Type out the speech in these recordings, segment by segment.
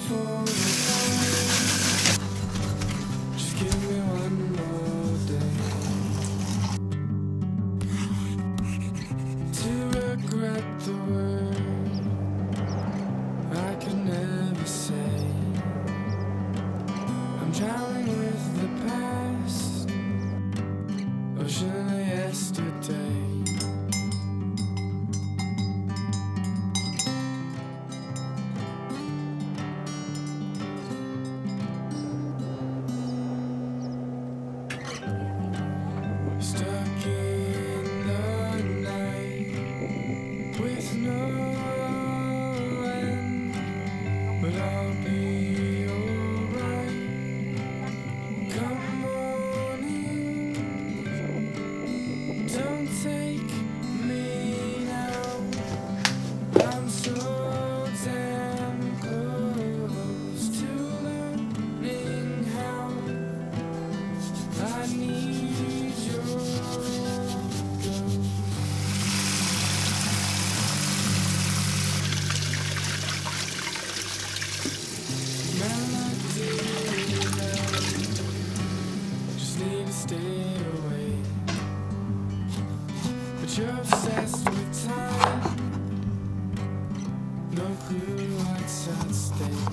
for the just give me one more day to regret the word I could never say. I'm drowning with the past, ocean of yesterday. Stuck in the night with no end, but I'll be alright. Come morning, don't take me now. I'm so damn close to learning how. I need your melody now. Just need to stay away, but you're obsessed with time. No clue what's at stake.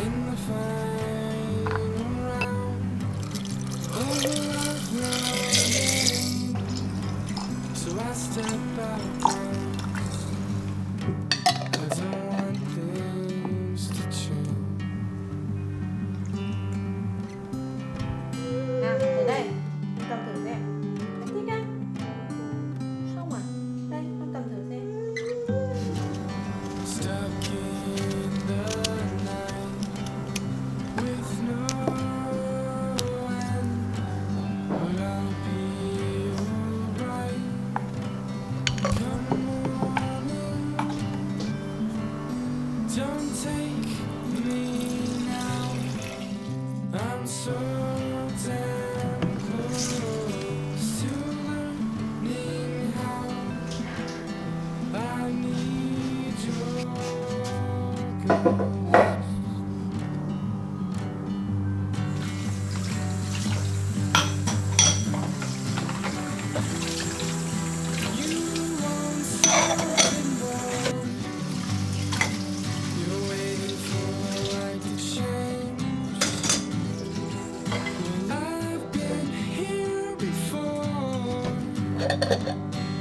In the final round, over I've running, so I step out. I don't want things to change. Nào, từ đây, con cầm thử xem. Anh thích á? Không à? Đây, con cầm thử xem. Stuck in the night with no end, but I'll be alright. Come morning, don't take me now. I'm so damn close to learning how. I need your ghost. You want something more. You're waiting for a light to change. Well, I've been here before,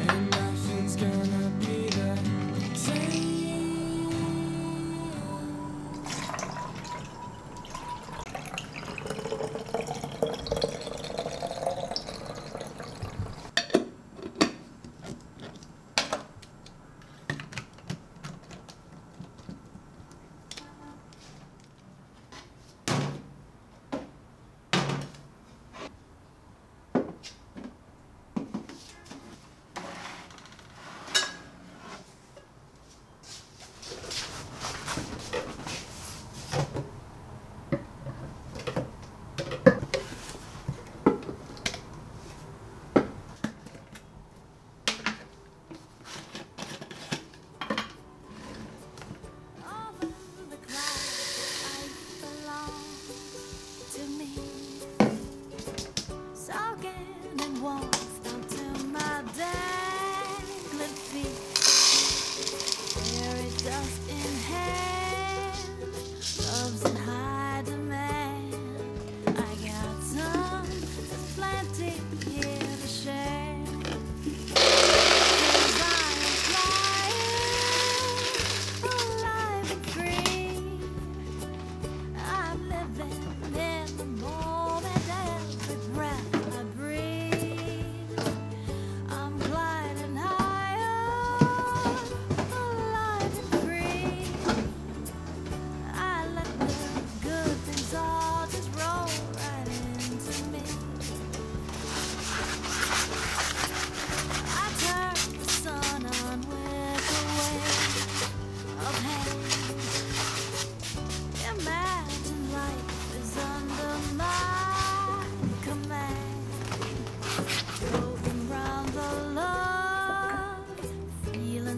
and nothing's gonna be the same.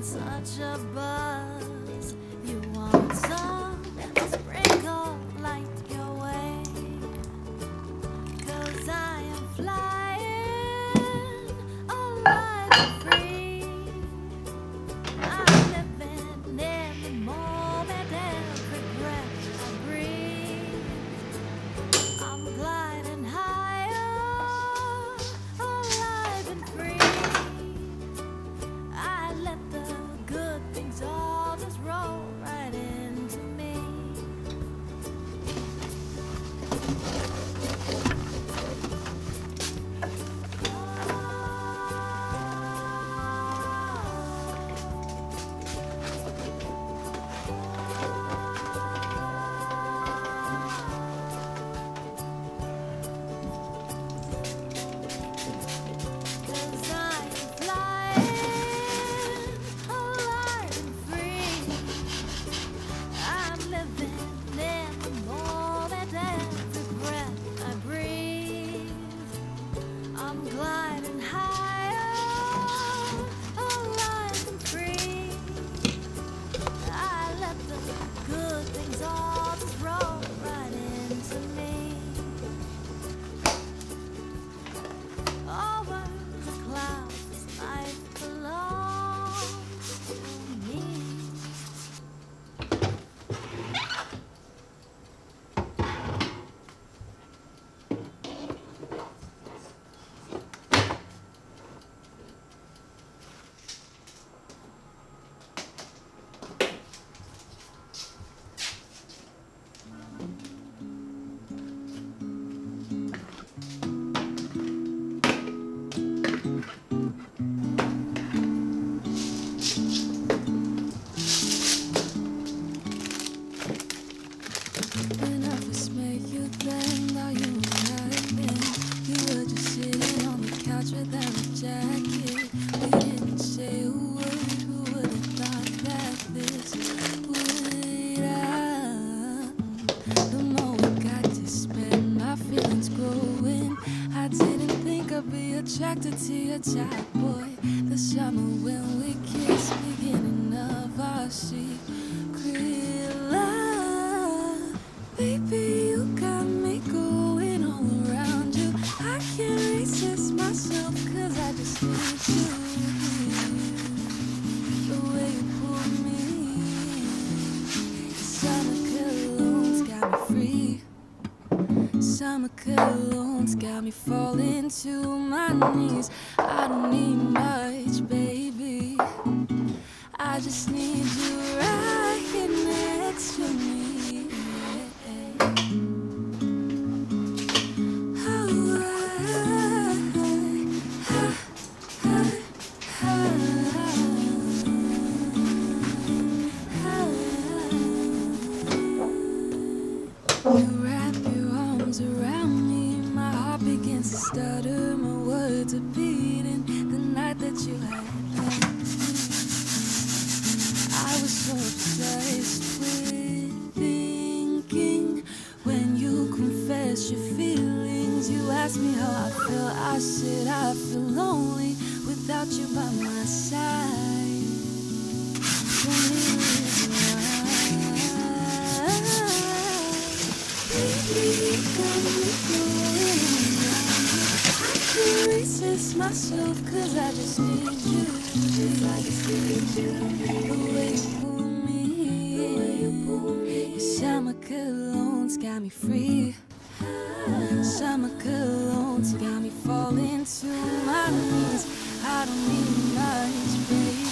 such a buzz. addicted to your child, boy. The summer when we kiss, beginning of our secret love. Baby, you got me going all around you. I can't resist myself, cause I just need you. The way you pull me, summer cologne's got me free. Summer cologne's got me falling to my knees. I don't need much, baby. I just need you right here next to me. You wrap your arms around me, my heart begins to stutter, my words are beating. The night that you had left me, I was so obsessed with thinking. When you confess your feelings, you asked me how I felt. I said I feel lonely without you by my side. Don't leave me resist myself, cause I just need you. The way you pull me, your summer cologne's got me free. Summer cologne's got me falling to my knees. I don't need much, baby.